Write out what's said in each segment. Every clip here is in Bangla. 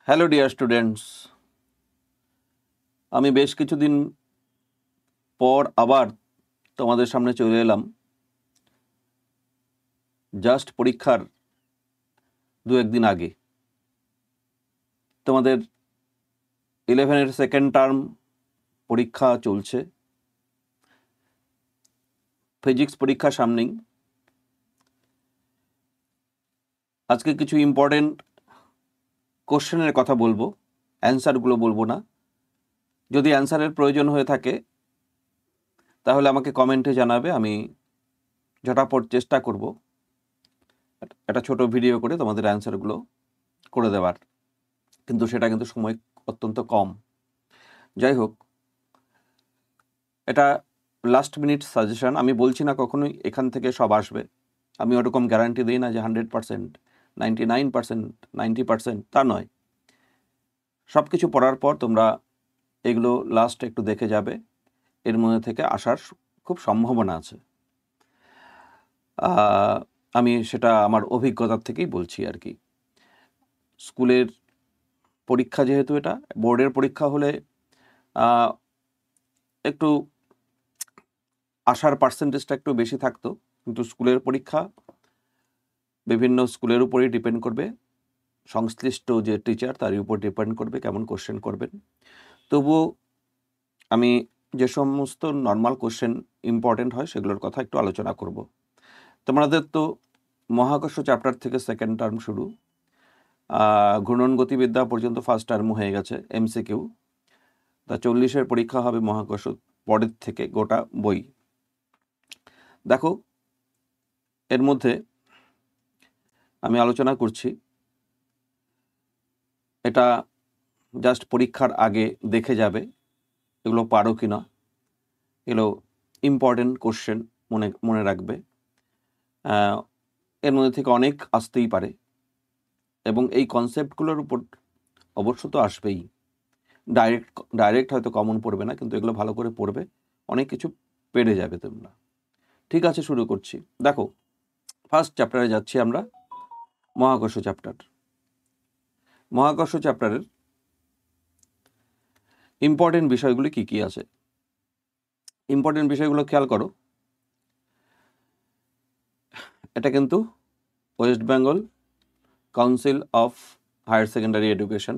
হ্যালো ডিয়ার স্টুডেন্টস, আমি বেশ কিছুদিন পর আবার তোমাদের সামনে চলে এলাম। জাস্ট পরীক্ষার দু একদিন আগে তোমাদের 11-এর সেকেন্ড টার্ম পরীক্ষা চলছে, ফিজিক্স পরীক্ষা সামনেই। আজকে কিছু ইম্পর্টেন্ট কোশ্চেনের কথা বলবো, অ্যান্সারগুলো বলবো না। যদি অ্যান্সারের প্রয়োজন হয়ে থাকে তাহলে আমাকে কমেন্টে জানাবে, আমি ঝটাপট চেষ্টা করব একটা ছোট ভিডিও করে তোমাদের অ্যান্সারগুলো করে দেওয়ার, কিন্তু সেটা কিন্তু সময় অত্যন্ত কম। যাই হোক, এটা লাস্ট মিনিট সাজেশন। আমি বলছি না কখনোই এখান থেকে সব আসবে, আমি ওরকম গ্যারান্টি দিই না যে 100%, 99%, 90%, তা নয়। সব কিছু পড়ার পর তোমরা এগুলো লাস্ট একটু দেখে যাবে, এর মধ্যে থেকে আসার খুব সম্ভাবনা আছে। আমি সেটা আমার অভিজ্ঞতার থেকেই বলছি আর কি। স্কুলের পরীক্ষা যেহেতু এটা বোর্ডের পরীক্ষা হলে একটু আসার পার্সেন্টেজটা একটু বেশি থাকতো, কিন্তু স্কুলের পরীক্ষা বিভিন্ন স্কুলের উপরেই ডিপেন্ড করবে, সংশ্লিষ্ট যে টিচার তার উপর ডিপেন্ড করবে কেমন কোশ্চেন করবেন। তবুও আমি যে সমস্ত নর্মাল কোশ্চেন ইম্পর্টেন্ট হয় সেগুলোর কথা একটু আলোচনা করব। তোমাদের তো মহাকর্ষ চ্যাপ্টার থেকে সেকেন্ড টার্ম শুরু, ঘূর্ণন গতিবিদ্যা পর্যন্ত ফার্স্ট টার্ম হয়ে গেছে, এমসিকিউ। তা 40-এর পরীক্ষা হবে মহাকর্ষ পরের থেকে গোটা বই। দেখো, এর মধ্যে আমি আলোচনা করছি, এটা জাস্ট পরীক্ষার আগে দেখে যাবে এগুলো পারো কি না। এগুলো ইম্পর্টেন্ট কোশ্চেন, মনে রাখবে। এর মধ্যে থেকে অনেক আসতেই পারে, এবং এই কনসেপ্টগুলোর উপর অবশ্য তো আসবেই। ডাইরেক্ট হয়তো কমন পড়বে না, কিন্তু এগুলো ভালো করে পড়বে, অনেক কিছু পেরে যাবে তোমরা। ঠিক আছে, শুরু করছি। দেখো, ফার্স্ট চ্যাপ্টারে যাচ্ছি আমরা, মহাকর্ষ চ্যাপ্টার। মহাকর্ষ চ্যাপ্টারের ইম্পর্টেন্ট বিষয়গুলি কি কি আছে, ইম্পর্টেন্ট বিষয়গুলো খেয়াল করো। এটা কিন্তু West Bengal council of higher secondary education,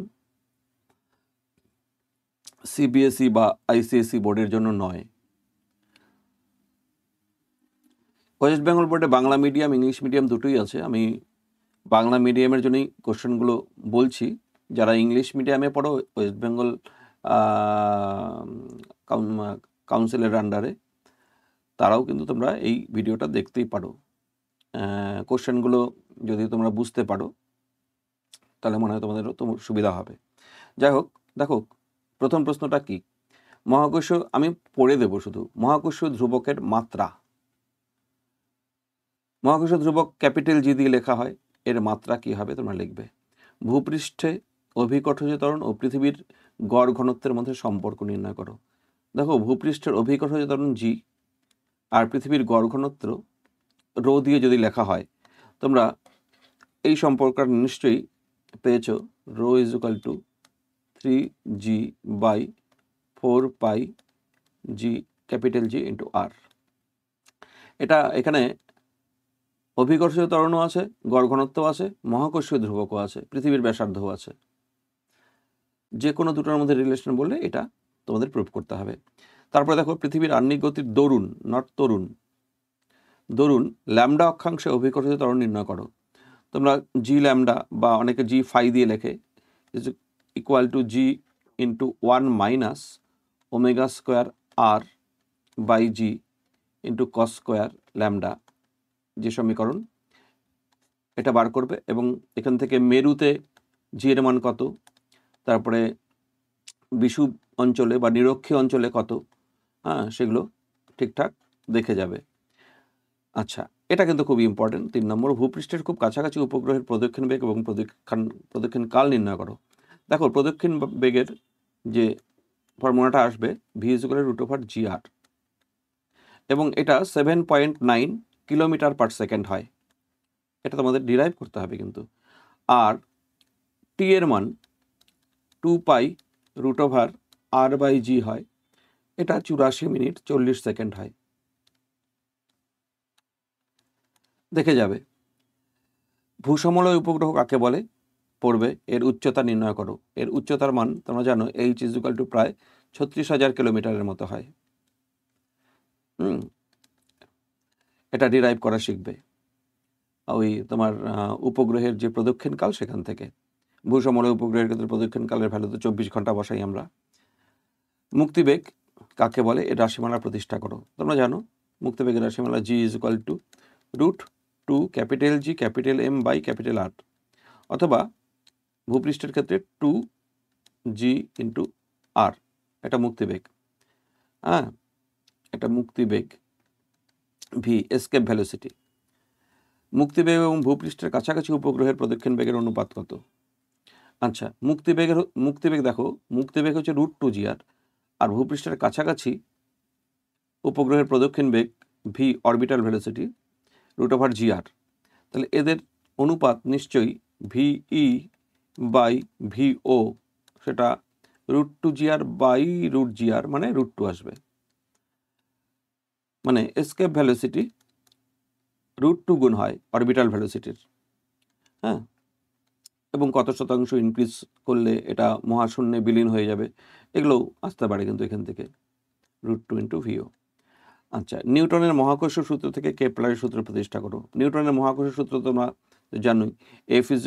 CBSE বা আইসিএসই বোর্ডের জন্য নয়। ওয়েস্ট বেঙ্গল বোর্ডে বাংলা মিডিয়াম, ইংলিশ মিডিয়াম দুটোই আছে। আমি বাংলা মিডিয়ামের জন্যই কোশ্চেনগুলো বলছি। যারা ইংলিশ মিডিয়ামে পড়ো ওয়েস্ট বেঙ্গল কাউন্সিলের আন্ডারে, তারাও কিন্তু তোমরা এই ভিডিওটা দেখতেই পারো। কোশ্চেনগুলো যদি তোমরা বুঝতে পারো তাহলে মনে হয় তোমাদেরও তো সুবিধা হবে। যাই হোক, দেখো প্রথম প্রশ্নটা কি, মহাকর্ষ, আমি পড়ে দেব শুধু, মহাকর্ষ ধ্রুবকের মাত্রা। মহাকর্ষ ধ্রুবক ক্যাপিটাল জি দিয়ে লেখা হয়, এর মাত্রা কি হবে তোমরা লিখবে। ভূপৃষ্ঠে অভিকর্ষজ ত্বরণ ও পৃথিবীর গড় ঘনত্বের মধ্যে সম্পর্ক নির্ণয় করো। দেখো, ভূপৃষ্ঠের অভিকর্ষজ ত্বরণ জি আর পৃথিবীর গড় ঘনত্ব রো দিয়ে যদি লেখা হয়, তোমরা এই সম্পর্কটা নিশ্চয়ই পেয়েছো। Rho is equal to 3g/4πg capital G into R. এটা এখানে অভিকর্ষীয় ত্বরণও আছে, গড় ঘনত্বও আছে, মহাকর্ষীয় ধ্রুবকও আছে, পৃথিবীর ব্যাসার্ধও আছে। যে কোনো দুটোর মধ্যে রিলেশন বললে এটা তোমাদের প্রুভ করতে হবে। তারপরে দেখো, পৃথিবীর আহ্নিক গতির দরুন, নট তরুণ, দরুন ল্যামডা অক্ষাংশে অভিকর্ষীয় ত্বরণ নির্ণয় করো। তোমরা জি ল্যামডা বা অনেকে জি ফাই দিয়ে লেখে, is equal to g into 1 - omega square R by g into cos square lambda, যে সমীকরণ, এটা বার করবে। এবং এখান থেকে মেরুতে জি এর মান কত, তারপরে বিষুব অঞ্চলে বা নিরক্ষীয় অঞ্চলে কত, সেগুলো ঠিকঠাক দেখে যাবে। আচ্ছা, এটা কিন্তু খুবই ইম্পর্টেন্ট। 3 নম্বর, ভূপৃষ্ঠের খুব কাছাকাছি উপগ্রহের প্রদক্ষিণ বেগ এবং প্রদক্ষিণ কাল নির্ণয় করো। দেখো, প্রদক্ষিণ বেগের যে ফর্মুলাটা আসবে, V is equal two √/GR, এবং এটা 7.9 কিলোমিটার পার সেকেন্ড হয়। এটা তোমাদের ডিরাইভ করতে হবে কিন্তু। আর টি এর মান 2π√r/g হয়, এটা 84 মিনিট 40 সেকেন্ড হয়। দেখে যাবে। ভূসমলয় উপগ্রহ কাকে বলে পড়বে, এর উচ্চতা নির্ণয় করো। এর উচ্চতার মান তোমরা জানো h = প্রায় 36,000 কিলোমিটারের মতো হয়। এটা ডিরাইভ করা শিখবে ওই তোমার উপগ্রহের যে প্রদক্ষিণকাল সেখান থেকে। ভূসমলয় উপগ্রহের ক্ষেত্রে প্রদক্ষিণকালের ভ্যালু তো 24 ঘন্টা বসাই আমরা। মুক্তিবেগ কাকে বলে, এর রাশিমালা প্রতিষ্ঠা করো। তোমরা জানো মুক্তিবেগের রাশিমালা g = √2G M/R, অথবা ভূপৃষ্ঠের ক্ষেত্রে 2G/R। এটা মুক্তিবেগ। এটা মুক্তিবেগ v, এসকেপ ভেলোসিটি। মুক্তিবেগ এবং ভূপৃষ্ঠের কাছাকাছি উপগ্রহের প্রদক্ষিণ বেগের অনুপাত কত? আচ্ছা, মুক্তিবেগ দেখো, মুক্তিবেগ হচ্ছে √2Gr, আর ভূপৃষ্ঠের কাছাকাছি উপগ্রহের প্রদক্ষিণ বেগ v, অরবিটাল ভেলোসিটি, √GR। তাহলে এদের অনুপাত নিশ্চয়ই VE/VO, সেটা √2Gr/√GR, মানে √2 আসবে। মানে এসকেপ ভেলোসিটি √2 গুণ হয় অরবিটাল ভেলোসিটির। এবং কত শতাংশ ইনক্রিজ করলে এটা মহাশূন্যে বিলীন হয়ে যাবে, এগুলোও আসতে পারে কিন্তু এখান থেকে, √2 × VO। আচ্ছা, নিউটনের মহাকর্ষ সূত্র থেকে কেপলারের সূত্র প্রতিষ্ঠা করো। নিউটনের মহাকর্ষ সূত্র তোমরা জানোই, F =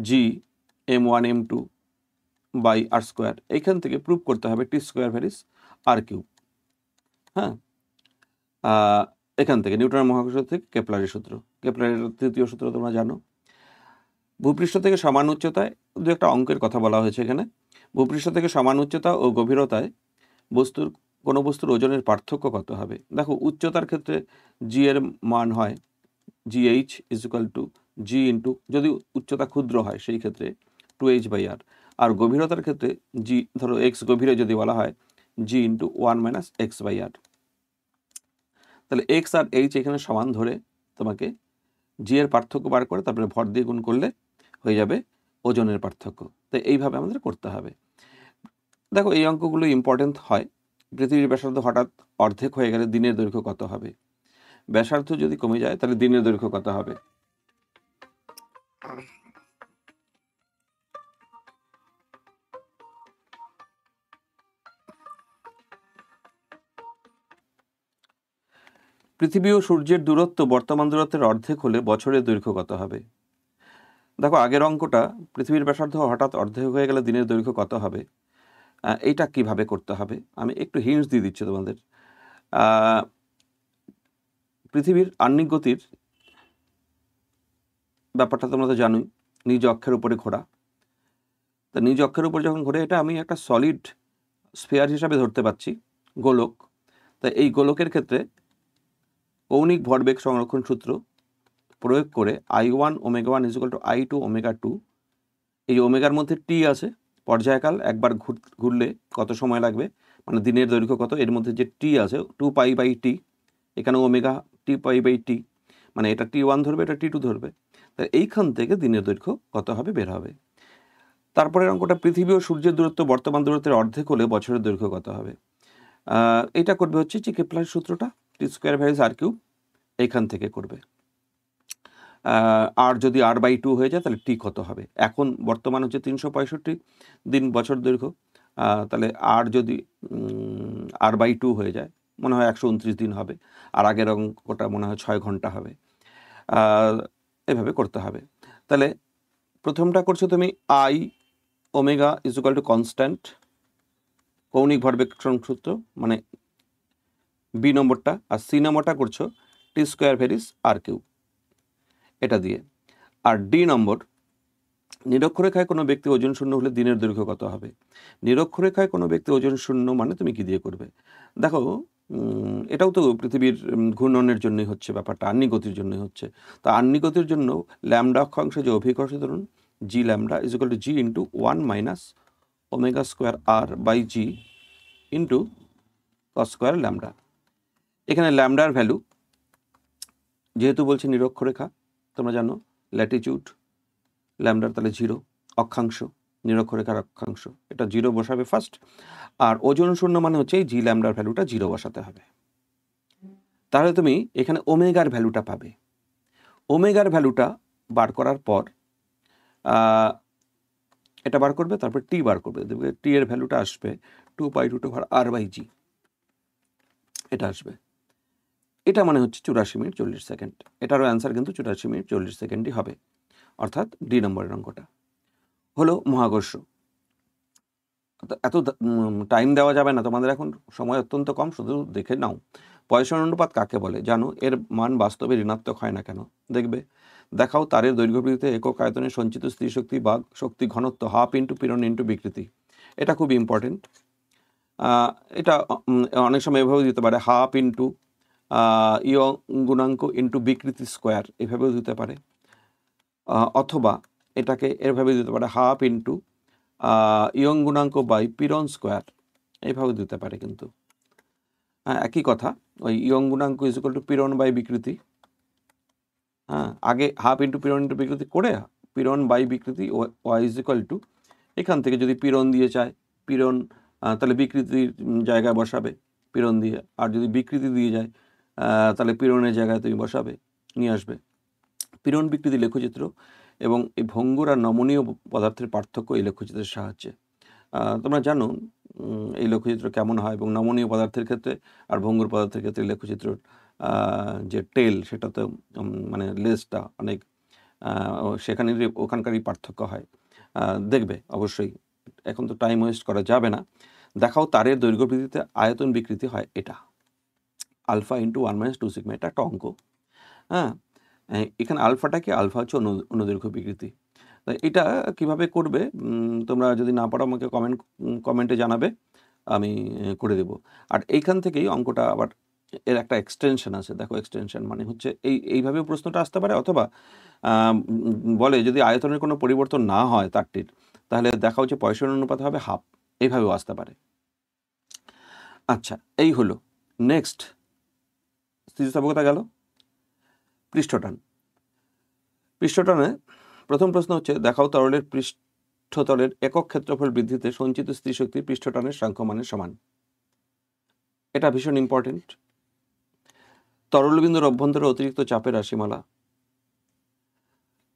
G(m1m2/r²). এইখান থেকে প্রুভ করতে হবে T² r³। এখান থেকে নিউটনের মহাকর্ষ সূত্র থেকে কেপলারের সূত্র। কেপলারের তৃতীয় সূত্র তোমরা জানো। ভূপৃষ্ঠ থেকে সমান উচ্চতায়, দু একটা অঙ্কের কথা বলা হয়েছে এখানে। ভূপৃষ্ঠ থেকে সমান উচ্চতা ও গভীরতায় কোনো বস্তুর ওজনের পার্থক্য কত হবে? দেখো, উচ্চতার ক্ষেত্রে g এর মান হয় GH = G × যদি উচ্চতা ক্ষুদ্র হয় সেই ক্ষেত্রে 2h/r, আর গভীরতার ক্ষেত্রে g, ধরো x গভীরে যদি বলা হয়, G × 1 - x/r। তাহলে x আর h এখানে সমান ধরে তোমাকে g এর পার্থক্য বার করে তারপরে ভর দিয়ে গুণ করলে হয়ে যাবে ওজনের পার্থক্য। তো এইভাবে আমাদের করতে হবে। দেখো, এই অঙ্কগুলো ইম্পর্টেন্ট হয়। পৃথিবীর ব্যাসার্ধ হঠাৎ অর্ধেক হয়ে গেলে দিনের দৈর্ঘ্য কত হবে? ব্যাসার্ধ যদি কমে যায় তাহলে দিনের দৈর্ঘ্য কত হবে? পৃথিবী ও সূর্যের দূরত্ব বর্তমান দূরত্বের অর্ধেক হলে বছরের দৈর্ঘ্য কত হবে? দেখো, আগের অঙ্কটা পৃথিবীর ব্যাসার্ধ হঠাৎ অর্ধেক হয়ে গেলে দিনের দৈর্ঘ্য কত হবে, এইটা কিভাবে করতে হবে আমি একটু হিন্টস দিয়ে দিচ্ছি তোমাদের। পৃথিবীর আহ্নিক গতির ব্যাপারটা তোমরা তো জানোই, নিজ অক্ষের উপরে ঘোরা। তা নিজ অক্ষের উপর যখন ঘোরে, এটা আমি একটা সলিড স্ফিয়ার হিসাবে ধরতে পারছি, গোলক। তাই এই গোলকের ক্ষেত্রে কৌণিক ভরবেগ সংরক্ষণ সূত্র প্রয়োগ করে I1 ω1 = I2 ω2। এই ওমেগার মধ্যে টি আছে, পর্যায়কাল, একবার ঘুরলে কত সময় লাগবে, মানে দিনের দৈর্ঘ্য কত, এর মধ্যে যে টি আছে 2π/t, এখানে ওমেগা T π/t, মানে এটা T1 ধরবে, এটা T2 ধরবে। তাই এইখান থেকে দিনের দৈর্ঘ্য কত হবে বের হবে। তারপরের অঙ্কটা, পৃথিবী ও সূর্যের দূরত্ব বর্তমান দূরত্বের অর্ধেক হলে বছরের দৈর্ঘ্য কত হবে? এটা করবে হচ্ছে কেপলারের সূত্রটা, T² r³, এইখান থেকে করবে। আর যদি r/2 হয়ে যায় তাহলে টি কত হবে? এখন বর্তমান হচ্ছে 365 দিন বছর দৈর্ঘ্য, তাহলে আর যদি r/2 হয়ে যায়, মনে হয় 129 দিন হবে, আর আগের অঙ্কটা মনে হয় 6 ঘন্টা হবে। এভাবে করতে হবে। তাহলে প্রথমটা করছো তুমি I ω = কনস্ট্যান্ট, কৌণিক ভরবেগ সূত্র, মানে বি নম্বরটা, আর সি নম্বরটা করছো T² r³, এটা দিয়ে। আর ডি নম্বর, নিরক্ষরেখায় কোনো ব্যক্তি ওজন শূন্য হলে দিনের দৈর্ঘ্য কত হবে? নিরক্ষরেখায় কোনো ব্যক্তি ওজন শূন্য মানে তুমি কি দিয়ে করবে? দেখো, এটাও তো পৃথিবীর ঘূর্ণনের জন্যই হচ্ছে ব্যাপারটা, আহ্নিক গতির জন্যই হচ্ছে। তা আহ্নিক গতির জন্য ল্যামডা অক্ষাংশে যে অভিকর্ষ ধরুন G(λ) = G × 1 - ω²r/G × cos²λ। এখানে ল্যামডার ভ্যালু, যেহেতু বলছে নিরক্ষরেখা, তোমরা জানো ল্যাটিটিউড ল্যামডার তাহলে 0, অক্ষাংশ নিরক্ষরেখার অক্ষাংশ, এটা 0 বসাবে ফার্স্ট। আর ওজন শূন্য মানে হচ্ছে এই জি ল্যামডার ভ্যালুটা 0 বসাতে হবে। তাহলে তুমি এখানে ওমেগার ভ্যালুটা পাবে। ওমেগার ভ্যালুটা বার করার পর এটা বার করবে, তারপর টি বার করবে, দেখবে টি এর ভ্যালুটা আসবে 2π√r/g, এটা আসবে। এটা মানে হচ্ছে 84 মিনিট 40 সেকেন্ড। এটারও অ্যান্সার কিন্তু 84 মিনিট 40 সেকেন্ডই হবে, অর্থাৎ ডি নম্বরের অঙ্কটা হলো মহাকর্ষ। এত টাইম দেওয়া যাবে না তোমাদের, এখন সময় অত্যন্ত কম, শুধু দেখে নাও। পয়সন অনুপাত কাকে বলে জানো? এর মান বাস্তবে ঋণাত্মক হয় না কেন দেখবে। দেখাও তারের দৈর্ঘ্যবৃদ্ধিতে একক আয়তনে সঞ্চিত স্থির শক্তি বা শক্তি ঘনত্ব হাফ ইন্টু পীড়ন ইন্টু বিকৃতি। এটা খুব ইম্পর্টেন্ট। এটা অনেক সময় এভাবেও দিতে পারে, হাফ ইন্টু ইয়ং গুণাঙ্ক ইন্টু বিকৃতি স্কোয়ার, এভাবেও দিতে পারে। অথবা এটাকে এভাবে দিতে পারে, হাফ ইন্টু ইয়ং গুণাঙ্ক বাই পীড়ন স্কোয়ার, এইভাবে দিতে পারে। কিন্তু একই কথা, ওই ইয়ং গুণাঙ্ক ইজ ইকুয়াল টু পীড়ন বাই বিকৃতি। আগে হাফ ইন্টু পীড়ন ইন্টু বিকৃতি করে পীড়ন বাই বিকৃতি ওয়াই ইজ ইকুয়াল টু, এখান থেকে যদি পীড়ন দিয়ে চায় পীড়ন, তাহলে বিকৃতির জায়গায় বসাবে পীড়ন দিয়ে, আর যদি বিকৃতি দিয়ে যায় তাহলে পীড়নের জায়গায় তুমি বসাবে, নিয়ে আসবে। পীড়ন বিকৃতি লেখচিত্র এবং এই ভঙ্গুর আর নমনীয় পদার্থের পার্থক্য এই লেখচিত্রের সাহায্যে। তোমরা জানো এই লেখচিত্র কেমন হয়, এবং নমনীয় পদার্থের ক্ষেত্রে আর ভঙ্গুর পদার্থের ক্ষেত্রে লেখচিত্র যে টেল, সেটা তো মানে লেজটা অনেক সেখানেরই ওখানকারই পার্থক্য হয়। দেখবে অবশ্যই, এখন তো টাইম ওয়েস্ট করা যাবে না। দেখাও তারের দৈর্ঘ্য বৃদ্ধিতে আয়তন বিকৃতি হয়, এটা আলফা ইন্টু 1 - 2 সিগমা, এটা একটা অঙ্ক। এখানে আলফাটা কি? আলফা হচ্ছে অনুদৈর্ঘ্য বিকৃতি। এটা কিভাবে করবে তোমরা যদি না পারো আমাকে কমেন্টে জানাবে, আমি করে দেব। আর এইখান থেকেই অঙ্কটা আবার এর একটা এক্সটেনশন আছে। দেখো এক্সটেনশন মানে হচ্ছে এইভাবেও প্রশ্নটা আসতে পারে, অথবা বলে যদি আয়তনের কোনো পরিবর্তন না হয় তারটির, তাহলে দেখা হচ্ছে পয়সন অনুপাত হবে হাফ, এইভাবেও আসতে পারে। আচ্ছা, এই হলো। নেক্সট স্থিতিস্থাপকতা গেল। পৃষ্ঠটান। পৃষ্ঠটানে প্রথম প্রশ্ন হচ্ছে, দেখাও তরলের পৃষ্ঠতলের একক ক্ষেত্রফল বৃদ্ধিতে সঞ্চিত স্থিতিশক্তি পৃষ্ঠটানের সাংখ্যমানের সমান। এটা ভীষণ ইম্পর্টেন্ট। তরলবিন্দুর অভ্যন্তরে অতিরিক্ত চাপের রাশিমালা।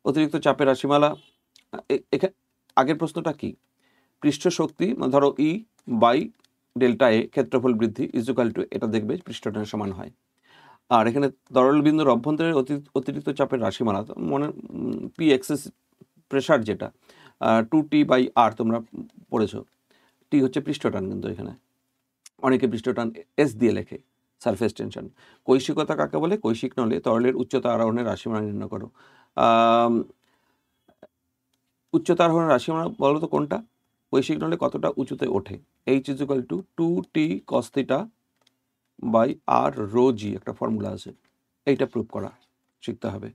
অতিরিক্ত চাপের রাশিমালা, আগের প্রশ্নটা কি? পৃষ্ঠ শক্তি ধরো ই বাই ডেল্টা এ ক্ষেত্রফল বৃদ্ধি ইজুকাল টু, এটা দেখবে পৃষ্ঠটানের সমান হয়। আর এখানে তরলবিন্দুর অভ্যন্তরের অতিরিক্ত চাপের রাশিমালা, মনে পি এক্সেস প্রেশার, যেটা 2T/R তোমরা পড়েছ। টি হচ্ছে পৃষ্ঠটান, কিন্তু এখানে অনেকে পৃষ্ঠটান এস দিয়ে লেখে, সারফেস টেনশন। কৈশিকতা কাকে বলে? কৈশিক নলে তরলের উচ্চতা আরোহণের রাশিমালা নির্ণয় করো। উচ্চতা আরোহণের রাশিমালা বলো তো কোনটা? কৈশিক নলে কতটা উঁচুতে ওঠে। H = 2T cos θ/R ρg, একটা ফর্মুলা আছে, এইটা প্রুভ করা শিখতে হবে।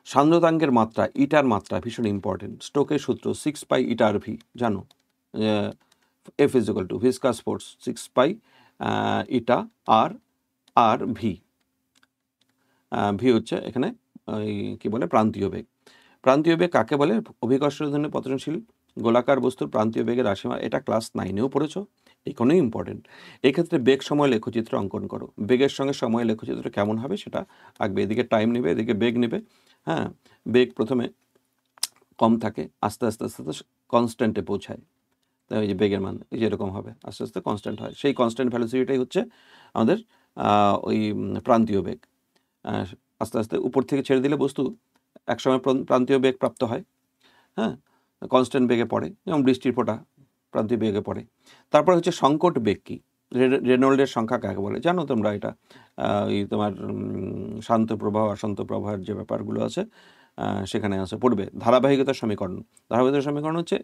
সান্দ্রতাঙ্কের মাত্রা, ইটার মাত্রা ভীষণ ইম্পর্টেন্ট। স্টোকের সূত্র 6π/v জানো, F = viscous force 6π/r V হচ্ছে এখানে কি বলে প্রান্তীয় বেগ। প্রান্তীয় বেগ কাকে বলে? অভিকর্ষের অধীনে পতনশীল গোলাকার বস্তুর প্রান্তীয় বেগের রাশিমালা, এটা ক্লাস 9-এও পড়েছো, এখানেই ইম্পর্টেন্ট। এক্ষেত্রে বেগ সময় লেখচিত্র অঙ্কন করো। বেগের সঙ্গে সময় লেখচিত্র কেমন হবে সেটা আঁকবে। এদিকে টাইম নেবে, এদিকে বেগ নেবে। বেগ প্রথমে কম থাকে, আস্তে আস্তে আস্তে আস্তে কনস্ট্যান্টে পৌঁছায়। তাই ওই যে বেগের মান এই যে এরকম হবে, আস্তে আস্তে কনস্ট্যান্ট হয়। সেই কনস্ট্যান্ট ভ্যালোসিটিটাই হচ্ছে আমাদের ওই প্রান্তীয় বেগ। আস্তে আস্তে উপর থেকে ছেড়ে দিলে বস্তু একসময় প্রান্তীয় বেগ প্রাপ্ত হয়, কনস্ট্যান্ট বেগে পড়ে, যেমন বৃষ্টির ফোঁটা প্রান্তীয় বেগে পড়ে। তারপর হচ্ছে সংকট বেগ কি? রেনল্ডের সংখ্যা কাকে বলে জানো তোমরা? এটা এই তোমার শান্ত প্রবাহ অশান্ত প্রবাহের যে ব্যাপারগুলো আছে সেখানে আছে, পড়বে। ধারাবাহিকতার সমীকরণ। ধারাবাহিকতার সমীকরণ হচ্ছে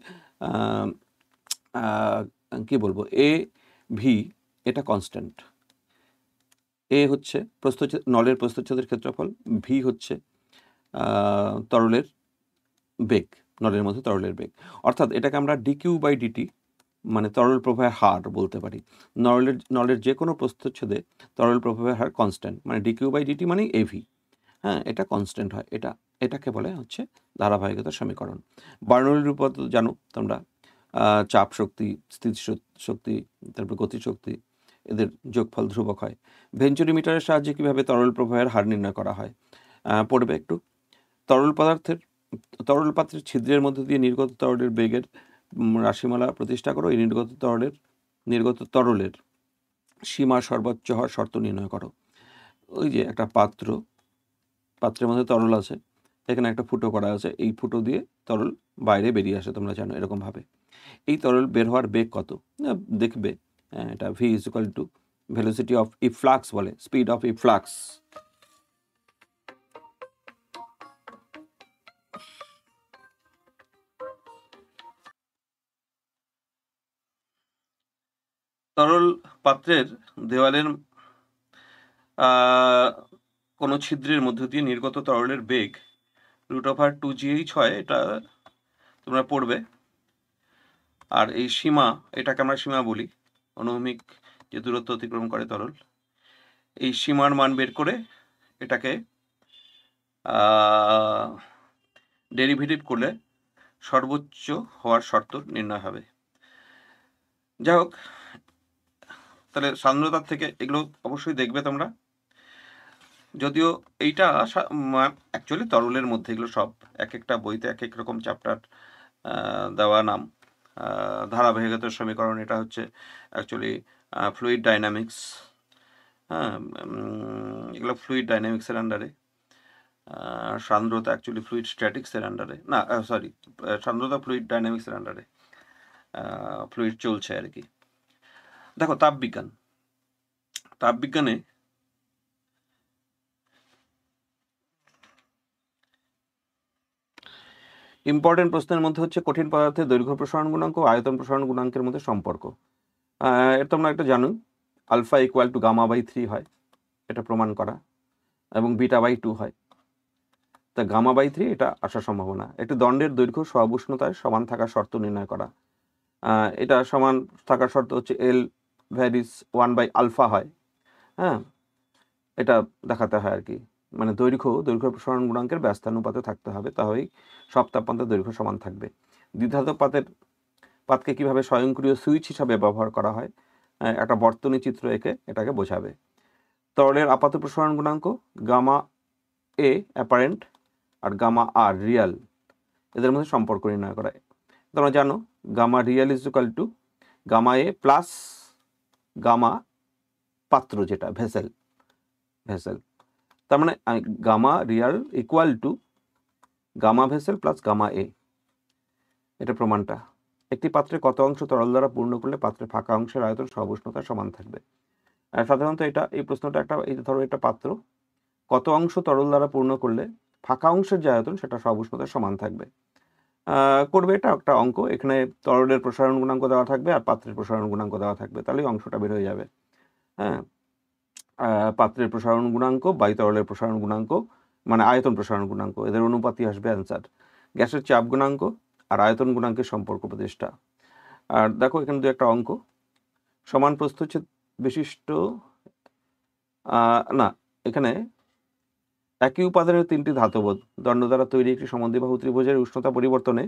কি বলবো, এ ভি, এটা কনস্ট্যান্ট। এ হচ্ছে নলের প্রস্থচ্ছেদের ক্ষেত্রফল, ভি হচ্ছে তরলের বেগ, নলের মধ্যে তরলের বেগ। অর্থাৎ এটাকে আমরা dQ/dt মানে তরল প্রবাহের হার বলতে পারি। নলের যে কোনো প্রস্থচ্ছেদে তরল প্রবাহের হার কনস্ট্যান্ট, মানে dQ/dt মানে এভি। এটা কনস্ট্যান্ট হয়, এটা এটাকে বলে হচ্ছে ধারাবাহিকতার সমীকরণ। বার্নৌলির উপপাদ্য জানো তোমরা, চাপ শক্তি, স্থিতি শক্তি, তারপর গতিশক্তি, এদের যোগফল ধ্রুবক হয়। ভেঞ্চুরিমিটারের সাহায্যে কীভাবে তরল প্রবাহের হার নির্ণয় করা হয় পড়বে একটু। তরল পাত্রের ছিদ্রের মধ্যে দিয়ে নির্গত তরলের বেগের রাশিমালা প্রতিষ্ঠা করো। এই নির্গত তরলের সীমা সর্বোচ্চ হওয়ার শর্ত নির্ণয় করো। ওই যে একটা পাত্রের মধ্যে তরল আছে, এখানে একটা ফুটো করা আছে, এই ফুটো দিয়ে তরল বাইরে বেরিয়ে আসে, তোমরা জানো এরকমভাবে। এই তরল বের হওয়ার বেগ কত দেখবে, এটা V is equal two velocity of efflux বলে, স্পিড অফ ইফ্লাক্স। তরল পাত্রের দেওয়ালের কোনো ছিদ্রের মধ্য দিয়ে নির্গত তরলের বেগ √2gh হয়, এটা তোমরা পড়বে। আর এই সীমা, এটাকে আমরা সীমা বলি, অনুভূমিক যে দূরত্ব অতিক্রম করে তরল, এই সীমার মান বের করে এটাকে ডেরিভেটিভ করলে সর্বোচ্চ হওয়ার শর্ত নির্ণয় হবে। যাই হোক, তাহলে সান্দ্রতার থেকে এগুলো অবশ্যই দেখবে তোমরা। যদিও এইটা অ্যাকচুয়ালি তরলের মধ্যে, এগুলো সব এক একটা বইতে এক এক রকম চ্যাপ্টার দেওয়া নাম। ধারাবাহিকতার সমীকরণ, এটা হচ্ছে অ্যাকচুয়ালি ফ্লুইড ডাইনামিক্স। হ্যাঁ, এগুলো ফ্লুইড ডাইনামিক্সের আন্ডারে। সান্দ্রতা অ্যাকচুয়ালি ফ্লুইড স্ট্যাটিক্সের আন্ডারে, না সরি, সান্দ্রতা ফ্লুইড ডাইনামিক্সের আন্ডারে, ফ্লুইড চলছে আর কি। দেখো তাপবিজ্ঞানে ইম্পর্টেন্ট প্রশ্নের মধ্যে হচ্ছে কঠিন পদার্থের দৈর্ঘ্য প্রসারণ গুণাঙ্ক ও আয়তন প্রসারণ গুণাঙ্কের মধ্যে সম্পর্ক। এটা তোমরা একটা জানো, আলফা ইকুয়াল টু γ/3 হয়, এটা প্রমাণ করা, এবং β/2 হয়। তা γ/3 এটা আসার সম্ভাবনা। একটি দণ্ডের দৈর্ঘ্য সহাবুষ্ণতায় সমান থাকার শর্ত নির্ণয় করা। এটা সমান থাকার শর্ত হচ্ছে L ভ্যারিস 1/α হয়। হ্যাঁ, এটা দেখাতে হয় আর কি, মানে দৈর্ঘ্য প্রসারণ গুণাঙ্কের ব্যস্তানুপাতে থাকতে হবে, তাহলেই সব তাপমাত্রার দৈর্ঘ্য সমান থাকবে। দ্বিধাতক পাতকে কিভাবে স্বয়ংক্রিয় সুইচ হিসাবে ব্যবহার করা হয়, একটা বর্তনী চিত্র এঁকে এটাকে বোঝাবে। তরলের আপাত প্রসারণ গুণাঙ্ক γ/A অ্যাপারেন্ট আর γ/R রিয়াল, এদের মধ্যে সম্পর্ক নির্ণয় করা। তোমরা জানো gamma real is equal to γ/A plus gamma পাত্র, যেটা ভেসেল। তার মানে gamma real equal to gamma vessel plus γ/A, এটা প্রমাণটা। একটি পাত্রে কত অংশ তরল দ্বারা পূর্ণ করলে পাত্রের ফাঁকা অংশের আয়তন সহাবুষ্ণতার সমান থাকবে। সাধারণত এই প্রশ্নটা এই ধরো একটা পাত্র, কত অংশ তরল দ্বারা পূর্ণ করলে ফাঁকা অংশের যে আয়তন সেটা সহাবুষ্ণতার সমান থাকবে। করবে এটা একটা অঙ্ক, এখানে তরলের প্রসারণ গুণাঙ্ক দেওয়া থাকবে আর পাত্রের প্রসারণ গুণাঙ্ক দেওয়া থাকবে, তাহলেই অংশটা বের হয়ে যাবে। হ্যাঁ, পাত্রের প্রসারণ গুণাঙ্ক বাই তরলের প্রসারণ গুণাঙ্ক মানে আয়তন প্রসারণ গুণাঙ্ক, এদের অনুপাতই আসবে অ্যান্সার। গ্যাসের চাপ গুণাঙ্ক আর আয়তন গুণাঙ্কের সম্পর্ক প্রতিষ্ঠা। আর দেখো এখানে দু একটা অঙ্ক, সমান প্রস্থচ্ছেদ বিশিষ্ট, না এখানে একই উপাদানের তিনটি ধাতব দণ্ড দ্বারা তৈরি একটি সমদ্বিবাহু ত্রিভুজের উষ্ণতা পরিবর্তনে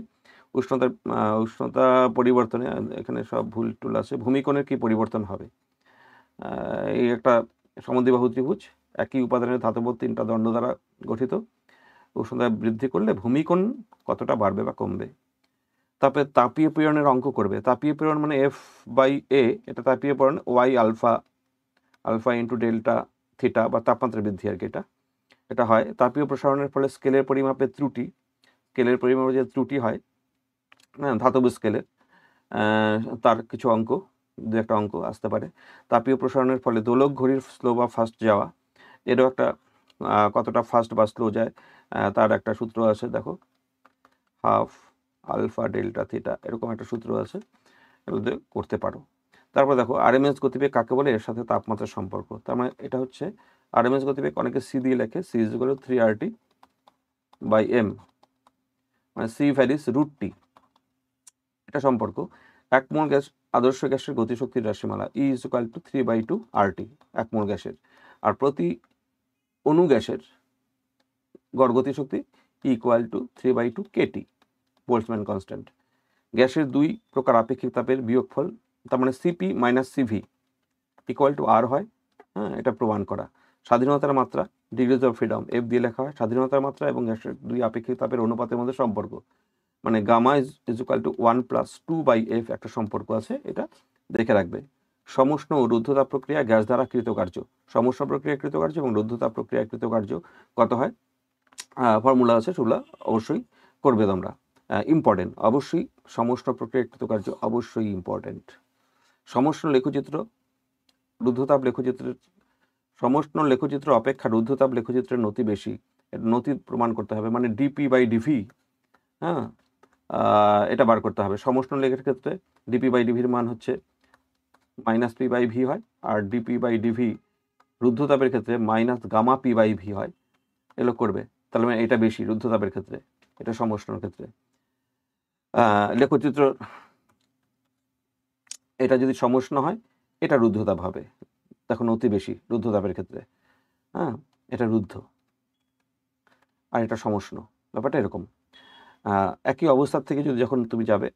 এখানে সব ভুল টুল আছে, ভূমিকোণের কি পরিবর্তন হবে। এই একটা সমদ্বিবাহু ত্রিভুজ, একই উপাদানের ধাতব তিনটা দণ্ড দ্বারা গঠিত, উষ্ণতা বৃদ্ধি করলে ভূমিকোণ কতটা বাড়বে বা কমবে। তারপরে তাপীয় পীড়নের অঙ্ক করবে। তাপীয় পীড়ন মানে F/A, এটা তাপীয় পীড়ন Y alpha into delta theta বা তাপমাত্রা বৃদ্ধি আর কি, এটা হয়। তাপীয় প্রসারণের ফলে স্কেলের পরিমাপে যে ত্রুটি হয়, হ্যাঁ, ধাতব স্কেলের, তার কিছু অঙ্ক, দু একটা অঙ্ক আসতে পারে। তাপীয় প্রসারণের ফলে দোলক ঘড়ির স্লো বা ফাস্ট যাওয়া, এরও একটা কতটা ফাস্ট বা স্লো যায় তার একটা সূত্র আছে, দেখো হাফ আলফা ডেল্টা থিটা, এরকম একটা সূত্র আছে, এগুলো করতে পারো। তারপর দেখো আরএমএস গতিবেগ কাকে বলে, এর সাথে তাপমাত্রার সম্পর্ক। তার মানে এটা হচ্ছে আরএমএস গতিবেগ, অনেকে সি দিয়ে লেখে, C is equal two 3RT/m, মানে সি ভ্যারিস √T, এটা সম্পর্ক। এক মোল গ্যাস আদর্শ গ্যাসের গতিশক্তির রাশিমালা E is equal two 3/2 RT, এক মোল গ্যাসের। আর প্রতি অণু গ্যাসের গড় গতিশক্তি = 3/2 kT, বোল্টজম্যান কনস্ট্যান্ট। গ্যাসের দুই প্রকার আপেক্ষিক তাপের বিয়োগফল, তার মানে সিপি মাইনাস সিভি = R হয়। হ্যাঁ, এটা প্রমাণ করা। স্বাধীনতার মাত্রা, ডিগ্রিজ অফ ফ্রিডম, F দিয়ে লেখা হয়। স্বাধীনতার মাত্রা এবং গ্যাসের দুই আপেক্ষিক তাপের অনুপাতের মধ্যে সম্পর্ক, মানে gamma is equal two 1 + 2/F একটা সম্পর্ক আছে, এটা দেখে রাখবে। সমুষ্ণ ও রুদ্ধতাপ প্রক্রিয়া গ্যাস দ্বারা কৃতকার্য, সমুষ্ণ প্রক্রিয়া কৃতকার্য এবং রুদ্ধতাপ প্রক্রিয়া কৃতকার্য কত হয়, ফর্মুলা আছে, সেগুলো অবশ্যই করবে তোমরা। ইম্পর্টেন্ট, অবশ্যই সমুষ্ণ প্রক্রিয়া কৃতকার্য অবশ্যই ইম্পর্টেন্ট। সমুষ্ণ লেখচিত্র, রুদ্ধতাপ লেখচিত্রের, সমুষ্ণ লেখচিত্র অপেক্ষা রুদ্ধতাপ লেখচিত্রের নতি বেশি, নতি প্রমাণ করতে হবে, মানে dp/dv। হ্যাঁ, এটা বার করতে হবে। সমুষ্ণ লেখের ক্ষেত্রে dp/dvর মান হচ্ছে -p/v হয়, আর dp/dv রুদ্ধতাপের ক্ষেত্রে -γ-p/v হয়। এগুলো করবে, তাহলে মানে এটা বেশি রুদ্ধতাপের ক্ষেত্রে, এটা সমুষ্ণর ক্ষেত্রে। লেখচিত্র এটা যদি সমুষ্ণ হয় এটা রুদ্ধতাপ হবে, দেখো নতি বেশি রুদ্ধতাপের ক্ষেত্রে। হ্যাঁ, এটা রুদ্ধ আর এটা সমুষ্ণ, ব্যাপারটা এরকম। একই অবস্থার থেকে যদি যখন তুমি যাবে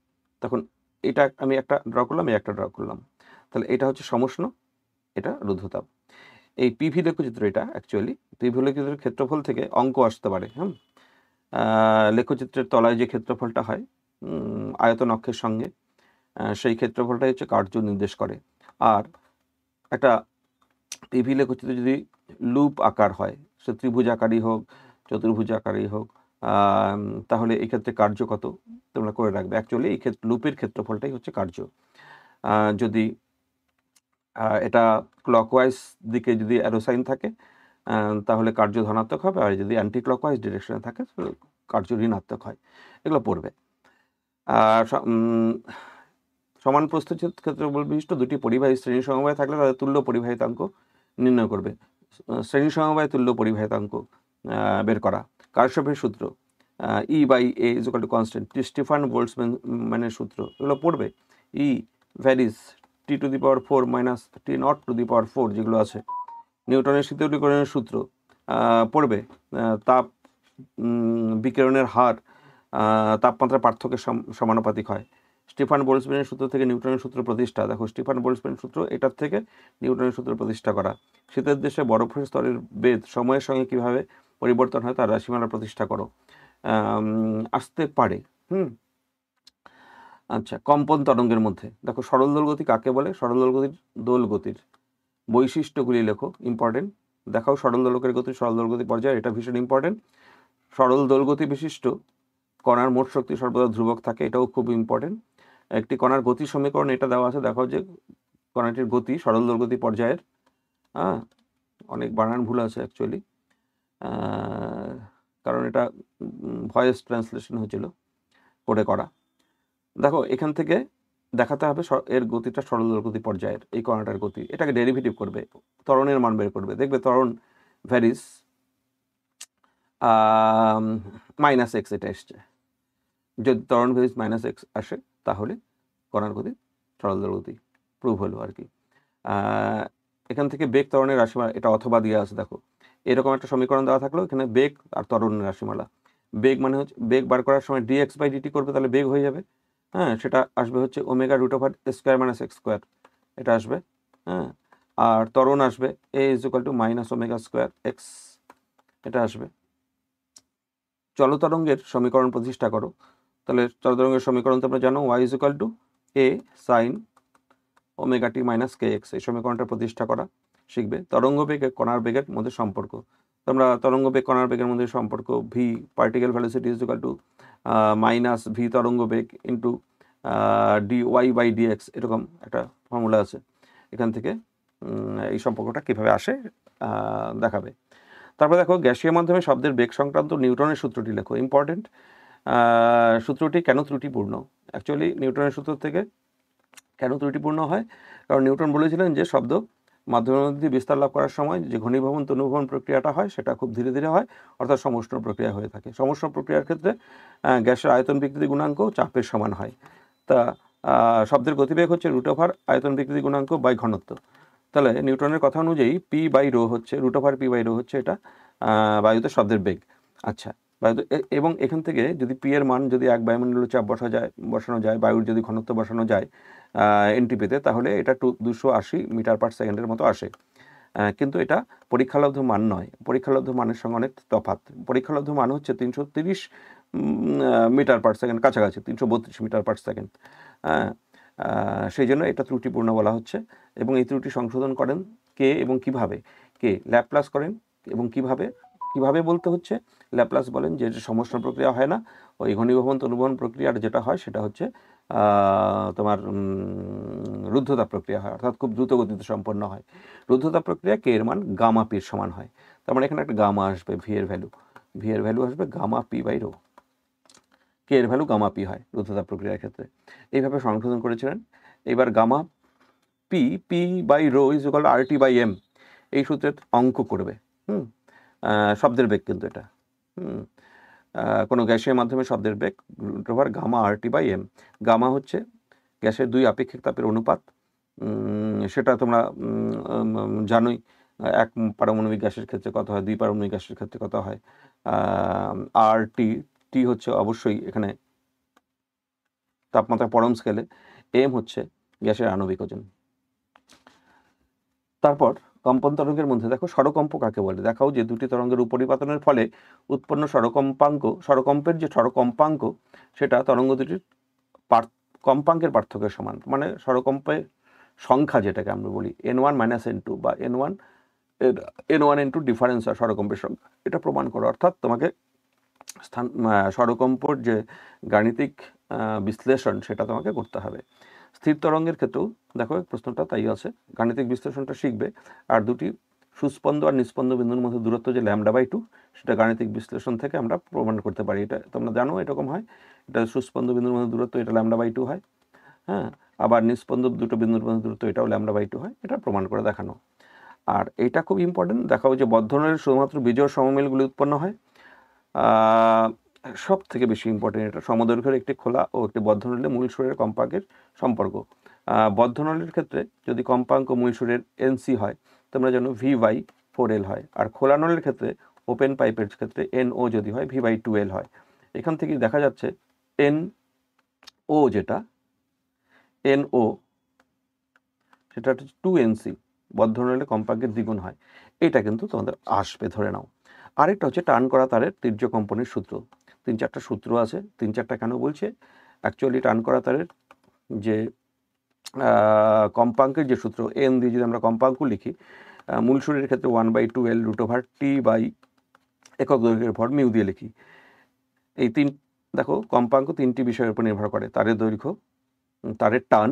তখন এটা আমি একটা ড্র করলাম, একটা ড্র করলাম, তাহলে এটা হচ্ছে সমুষ্ণ, এটা রুদ্ধতাপ। এই পিভি লেখচিত্র, এটা অ্যাকচুয়ালি পিভি লেখচিত্রের ক্ষেত্রফল থেকে অঙ্ক আসতে পারে। লেখচিত্রের তলায় যে ক্ষেত্রফলটা হয় আয়তন অক্ষের সঙ্গে, সেই ক্ষেত্রফলটাই হচ্ছে কার্য নির্দেশ করে। আর একটা পিভি লেখচিত্র যদি লুপ আকার হয়, সে ত্রিভুজ আকারই হোক চতুর্ভুজ আকারই হোক, তাহলে এই ক্ষেত্রে কার্য কত তোমরা করে রাখবে। অ্যাকচুয়ালি এই লুপের ক্ষেত্রফলটাই হচ্ছে কার্য। যদি এটা ক্লকওয়াইজ দিকে যদি অ্যারো সাইন থাকে তাহলে কার্য ধনাত্মক হবে, আর যদি অ্যান্টি ক্লকওয়াইজ ডিরেকশনে থাকে কার্য ঋণাত্মক হয়। এগুলো পড়বে। আর সমান প্রস্থ ক্ষেত্রফল বিশিষ্ট দুটি পরিবাহী শ্রেণী সমবায় থাকলে তাদের তুল্য পরিবাহিতাঙ্ক নির্ণয় করবে। শ্রেণী সমবায় তুল্য পরিবাহিতাঙ্ক বের করা। কারশফের সূত্র E/A = কনস্ট্যান্ট, স্টিফান বোল্টজম্যানের সূত্র, এগুলো পড়বে। E ভ্যারিজ T⁴ - T⁴, যেগুলো আছে। নিউটনের শীতলীকরণের সূত্র পড়বে। তাপ বিকিরণের হার তাপমাত্রা পার্থক্যের সমানুপাতিক হয়। স্টিফান বোল্টজম্যানের সূত্র থেকে নিউটনের সূত্র প্রতিষ্ঠা, দেখো স্টিফান বোল্টজম্যানের সূত্র, এটার থেকে নিউটনের সূত্র প্রতিষ্ঠা করা। শীতের দেশে বরফের স্তরের বেদ সময়ের সঙ্গে কিভাবে পরিবর্তন হয় তার রাশিমালা প্রতিষ্ঠা করো। আসতে পারে। আচ্ছা, কম্পন তরঙ্গের মধ্যে দেখো সরল দোলগতি কাকে বলে, সরল দোলগতির বৈশিষ্ট্যগুলি লেখো, ইম্পর্টেন্ট। দেখাও সরল দোলকের গতি, সরল দোলগতি পর্যায়ে, এটা ভীষণ ইম্পর্টেন্ট। সরল দোলগতি বিশিষ্ট কণার মোট শক্তি সর্বদা ধ্রুবক থাকে, এটাও খুব ইম্পর্টেন্ট। একটি কণার গতি সমীকরণ এটা দেওয়া আছে, দেখাও যে কণাটির গতি সরল দোলগতি পর্যায়ের, অনেক বানান ভুল আছে অ্যাকচুয়ালি, কারণ এটা ভয়েস ট্রান্সলেশন হয়েছিল করে করা। দেখো এখান থেকে দেখাতে হবে এর গতিটা সরল দোলগতি পর্যায়ের, এই কণাটার গতি, এটাকে ডেরিভেটিভ করবে, ত্বরণের মান বের করবে। দেখবে ত্বরণ ভ্যারিস -x, এটা এসছে। যদি ত্বরণ ভ্যারিস -x আসে তাহলে কণার গতি সরল দোলগতি প্রুভ হলো আর কি। এখান থেকে বেগ ত্বরণের রাশিমালা, এটা অথবা দিয়ে আছে, দেখো এরকম একটা সমীকরণ দেওয়া থাকলো, এখানে বেগ আর ত্বরণের রাশিমালা। বেগ মানে হচ্ছে বেগ বার করার সময় dx/dt করবে, তাহলে বেগ হয়ে যাবে। সেটা আসবে হচ্ছে ω √² - x², এটা আসবে। আর ত্বরণ আসবে a = -ω²x, এটা আসবে। চলতরঙ্গের সমীকরণ প্রতিষ্ঠা করো, তাহলে চলতরঙ্গের সমীকরণ তোমরা জানো, y = a sin ωt - kx, এই সমীকরণটা প্রতিষ্ঠা করা শিখবে। তরঙ্গ বেগ কণার বেগের মধ্যে সম্পর্ক, তোমরা তরঙ্গ বেগ কণার বেগের মধ্যে সম্পর্ক v পার্টিকেল ভেলোসিটি -v তরঙ্গ বেগ ইন্টু dy/dx, এরকম একটা ফর্মুলা আছে। এখান থেকে এই সম্পর্কটা কীভাবে আসে দেখাবে। তারপর দেখো গ্যাসীয় মাধ্যমে শব্দের বেগ সংক্রান্ত নিউটনের সূত্রটি লেখো, ইম্পর্টেন্ট। সূত্রটি কেন ত্রুটিপূর্ণ, অ্যাকচুয়ালি নিউটনের সূত্র থেকে কেন ত্রুটিপূর্ণ হয়, কারণ নিউটন বলেছিলেন যে শব্দ মাধ্যমের মধ্যে বিস্তার লাভ করার সময় যে ঘনীভবন তনুভবন প্রক্রিয়াটা হয় সেটা খুব ধীরে ধীরে হয়, অর্থাৎ সমষ্ণ প্রক্রিয়া হয়ে থাকে। সমষ্ণ প্রক্রিয়ার ক্ষেত্রে গ্যাসের আয়তন বিকৃতি গুণাঙ্ক চাপের সমান হয়। তা শব্দের গতিবেগ হচ্ছে √, আয়তন বিকৃতি গুণাঙ্ক বাই ঘনত্ব। তাহলে নিউটনের কথা অনুযায়ী p/ρ হচ্ছে √, p/ρ হচ্ছে এটা বায়ুতে শব্দের বেগ। আচ্ছা, এবং এখান থেকে যদি পি এর মান যদি 1 বায়ুমণ্ডলীয় চাপ বসানো যায়, বায়ুর যদি ঘনত্ব বসানো যায় এনটিপিতে, তাহলে এটা 280 মিটার পার সেকেন্ডের মতো আসে। কিন্তু এটা পরীক্ষালব্ধ মান নয়, পরীক্ষালব্ধ মানের সঙ্গে অনেক তফাৎ। পরীক্ষালব্ধ মান হচ্ছে 330 মিটার পার সেকেন্ড, কাছাকাছি 332 মিটার পার সেকেন্ড। হ্যাঁ, সেই জন্য এটা ত্রুটিপূর্ণ বলা হচ্ছে। এবং এই ত্রুটি সংশোধন করেন কে এবং কিভাবে? কে ল্যাপ্লাস করেন এবং কিভাবে বলতে হচ্ছে, ল্যাপ্লাস বলেন যে সমষ্ণ প্রক্রিয়া হয় না, ওই ঘনীভবন তনুভবন প্রক্রিয়ার যেটা হয় সেটা হচ্ছে তোমার রুদ্ধতাপ প্রক্রিয়া হয়, অর্থাৎ খুব দ্রুত গতিতে সম্পন্ন হয়। রুদ্ধতাপ প্রক্রিয়া কে এর মান গামা পির সমান হয়। তার মানে এখানে একটা গামা আসবে, ভি এর ভ্যালু আসবে গামা পি বাই রো। কে এর ভ্যালু গামা পি হয় রুদ্ধতাপ প্রক্রিয়ার ক্ষেত্রে, এইভাবে সংশোধন করেছিলেন। এবার gamma P by rho is equal R T by M, এই সূত্রের অঙ্ক করবে। শব্দের বেগ কিন্তু এটা, কোনো গ্যাসের মাধ্যমে শব্দের বেগ √ gamma R T by M. Gamma হচ্ছে গ্যাসের 2 আপেক্ষিক তাপের অনুপাত, সেটা তোমরা জানোই। 1 পারমাণবিক গ্যাসের ক্ষেত্রে কত হয়, 2 পারমাণবিক গ্যাসের ক্ষেত্রে কত হয়। আর টি হচ্ছে অবশ্যই এখানে তাপমাত্রা পরম স্কেলে, এম হচ্ছে গ্যাসের আণবিক ওজন। তারপর কম্পন তরঙ্গের মধ্যে দেখো স্বরকম্প কাকে বলে, দেখাও যে দুটি তরঙ্গের উপরিপাতনের ফলে উৎপন্ন স্বরকম্পের যে স্বরকম্পাঙ্ক সেটা তরঙ্গ দুটির কম্পাঙ্কের পার্থক্যের সমান। মানে স্বরকম্পের সংখ্যা যেটাকে আমরা বলি n1 - n2 বা n1 n2 ডিফারেন্স হয় স্বরকম্পের সংখ্যা, এটা প্রমাণ করো। অর্থাৎ তোমাকে স্বরকম্পর যে গাণিতিক বিশ্লেষণ সেটা তোমাকে করতে হবে। স্থির তরঙ্গের ক্ষেত্রেও দেখো প্রশ্নটা তাই আছে, গাণিতিক বিশ্লেষণটা শিখবে। আর দুটি সুস্পন্দ আর নিস্পন্দ বিন্দুর মধ্যে দূরত্ব যে λ/2, সেটা গাণিতিক বিশ্লেষণ থেকে আমরা প্রমাণ করতে পারি। এটা তোমরা জানো এরকম হয়, এটা সুস্পন্দ বিন্দুর মধ্যে দূরত্ব, এটা λ/2 হয়। হ্যাঁ, আবার নিস্পন্দ দুটো বিন্দুর মধ্যে দূরত্ব, এটাও λ/2 হয়। এটা প্রমাণ করে দেখানো। আর এটা খুব ইম্পর্টেন্ট, দেখাও যে বদ্ধনলের শুধুমাত্র বিজোড় সমমিলগুলি উৎপন্ন হয়। সব থেকে বেশি ইম্পর্টেন্ট এটা, সমদৈর্ঘ্যের একটি খোলা ও একটি বদ্ধ নলে মূল সুরের কম্পাঙ্কের সম্পর্ক। বদ্ধ নলের ক্ষেত্রে যদি কম্পাঙ্ক মূল সুরের এনসি হয়, তোমরা জানো V/4L হয়। আর খোলা নলের ক্ষেত্রে ওপেন পাইপের ক্ষেত্রে NO যদি হয় V/2L হয়। এখান থেকে দেখা যাচ্ছে NO যেটা NO সেটা হচ্ছে 2NC, বদ্ধ নলে কম্পাঙ্কের দ্বিগুণ হয়। এটা কিন্তু তোমাদের আসবে, ধরে নাও। আরেকটা হচ্ছে টান করা তারের তীর্য কম্পনের সূত্র। 3-4টা সূত্র আছে। 3-4টা কেন বলছে, অ্যাকচুয়ালি টান করা তারের যে কম্পাঙ্কের যে সূত্র n দিয়ে যদি আমরা কম্পাঙ্ক লিখি, মূল সুরের ক্ষেত্রে 1/2L √T বাই একক দৈর্ঘ্যের ভর মিউ দিয়ে লিখি। এই দেখো কম্পাঙ্ক 3টি বিষয়ের উপর নির্ভর করে, তারের দৈর্ঘ্য, তারের টান,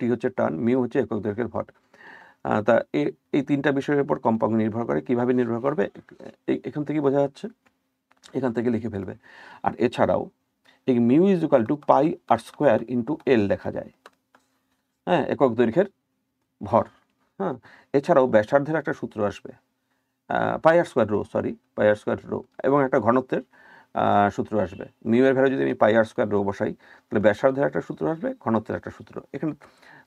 টি হচ্ছে টান, মিউ হচ্ছে একক দৈর্ঘ্যের ভর। তা এই 3টা বিষয়ের উপর কম্পাঙ্ক নির্ভর করে। কিভাবে নির্ভর করবে এখান থেকে বোঝা যাচ্ছে, এখান থেকে লিখে ফেলবে। আর এছাড়াও এই mu is equal to πr² into L লেখা যায়, হ্যাঁ, একক দৈর্ঘ্যের ভর। হ্যাঁ, এছাড়াও ব্যাসার্ধের একটা সূত্র আসবে, πr² রো, এবং একটা ঘনত্বের সূত্র আসবে। মিউ এর ভ্যালু যদি আমি πr² রো বসাই, তাহলে ব্যাসার্ধের একটা সূত্র আসবে, ঘনত্বের একটা সূত্র। এখানে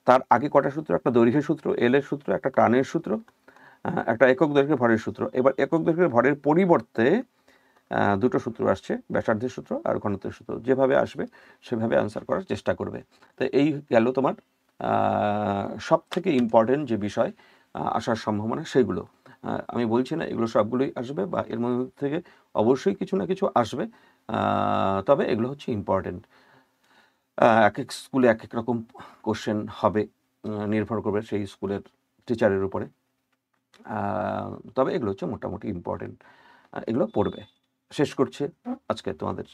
তার আগে কটা সূত্র, একটা দৈর্ঘ্যের সূত্র এল এর সূত্র, একটা টানের সূত্র, একটা একক দৈর্ঘ্যের ভরের সূত্র। এবার একক দৈর্ঘ্যের ভরের পরিবর্তে দুটো সূত্র আসছে, ব্যাসার্ধের সূত্র আর ঘনত্বের সূত্র। যেভাবে আসবে সেভাবে অ্যান্সার করার চেষ্টা করবে। তো এই গেল তোমার সব থেকে ইম্পর্টেন্ট যে বিষয় আসার সম্ভাবনা সেগুলো। আমি বলছি না এগুলো সবগুলোই আসবে, বা এর মধ্যে থেকে অবশ্যই কিছু না কিছু আসবে, তবে এগুলো হচ্ছে ইম্পর্টেন্ট। এক এক স্কুলে এক এক রকম কোশ্চেন হবে, নির্ভর করবে সেই স্কুলের টিচারের উপরে। তবে এগুলো হচ্ছে মোটামুটি ইম্পর্টেন্ট, এগুলো পড়বে। শেষ করছে আজকে তোমাদের